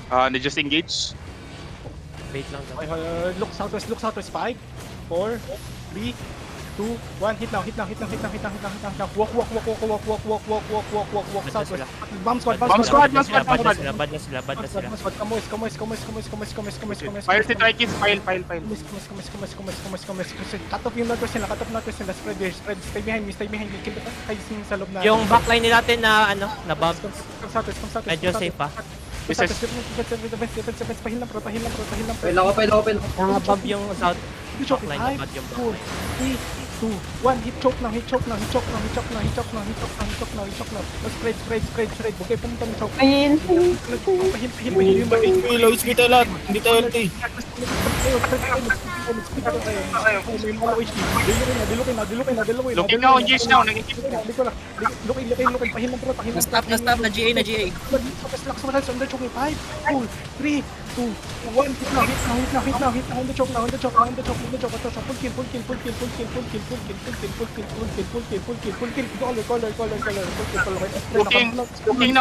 They just engage. Wait lang. Look southwest, 5, 4, 3, 2, 1, hit now. Walk, southwest. Bomb squad. Bad na sila. Fire si Trikis, file. Cut off yung northwest nila, stay behind me, kill the guys sa loob na. Yung backline nila natin na ano, na bomb. Come southwest. Medyo safe pa. Pahil lang pro. Pail ako. Bomb yung south. Choke, Backline na bad 5, yung 4, 3, 2, 1, hit choke now. Let's spread. Huwag kayo pumunta ng choke. Ayun. Pahil. Low speed tayo lahat, hindi tayo LT. Looking now, engage now. Na-stop na GA. Under choke 5, 4, 3, 2, 1, hit now. On the choke. Full kill.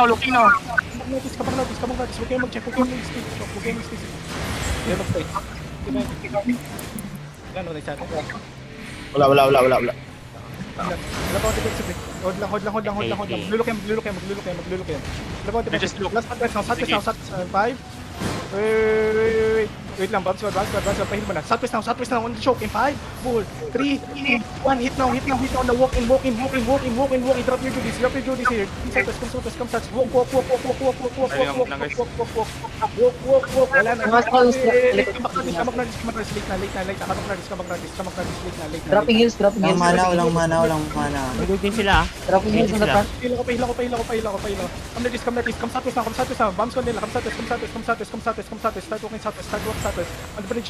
Looking now. Kabang notice. Huwag kayo mag-check. Huwag kayo mag-stay. Gano'n na isa atin? Wala. Wala pa ako tigil sa break. Hold lang. Maglulok yan. Wala pa ako tigil. Just look. Last now. 5. Wait lang. Bounce squad. Pahil mo na. Southwest now. On the choke. In 5, 4, 3, 2, 1. Hit now. Na walk in. Drop your Judy's here. Come touch. Walk. Wala na. Late na. Dropping heals. Walang mana. Magod din sila. Dropping heals on the back. Pahila ko. Come northeast. Come southwest now. Bomb squad nila. Come southwest. Start walking southwest. On the bridge.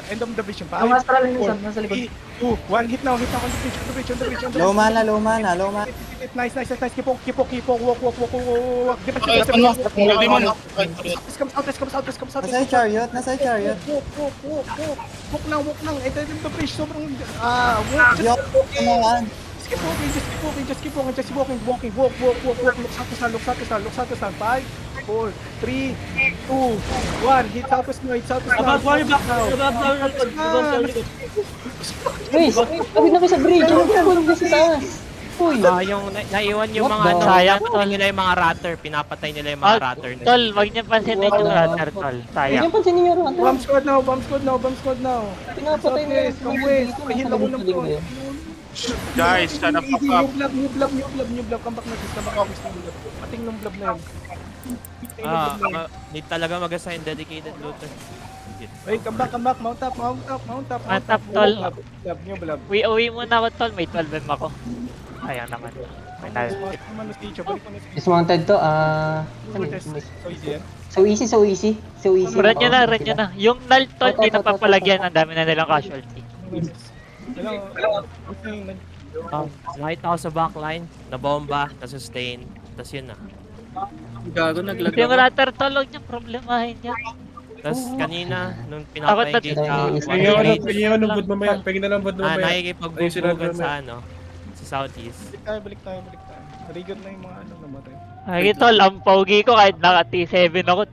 End of the bridge. Ang astral nasa likod. 3, 2, 1. Hit now. On the bridge. Low mana. Nice. Keep walk. Come southwest. Nasa yung chariot. Walk lang. Ito yung the bridge. Sobrang, Yo, kumawan. Just keep walking. Walk. Look southwest now. 5, 4, 3, 2, 1. Hit southwest now. Guys, abig na kayo sa bridge. Ano ginagawa nyo sa taas? Uy. Yung naiwan yung mga ano, Sayang, pinapatay nila yung mga ratter, pinapatay nila yung mga ratter. Tol, wag niyo pansinin yung ratter, tol. Huwag Sayang. niyo pansinin yung rato. Bomb squad now. Pinapatay na yung Come west. Pahil ako ng pro. Guys, shut the fuck up. New blob. Come back na. Pating ng blob na yun. Need talaga mag-assign dedicated looter. Wait, come back. Mount up. Mount up, tol. New blob. Uwi muna ako, tol. May 12M ako. Sayang naman. May tayo. Dismounted to, So easy. Run nyo na. Yung null, tol, di napapalagyan. Ang dami na nilang casualty. Light ako sa backline, na bomba, na sustain, tas yun na. Gago, naglag Yung ratter, tol, huwag niyo problemahin yan. Tas kanina, nung Takot na- pinapay-engage nakikipagbubugan sa ano, sa southeast. Balik tayo. Rigot na yung mga namatay. Ay, tol, ang pogi ko kahit naka T7 ako.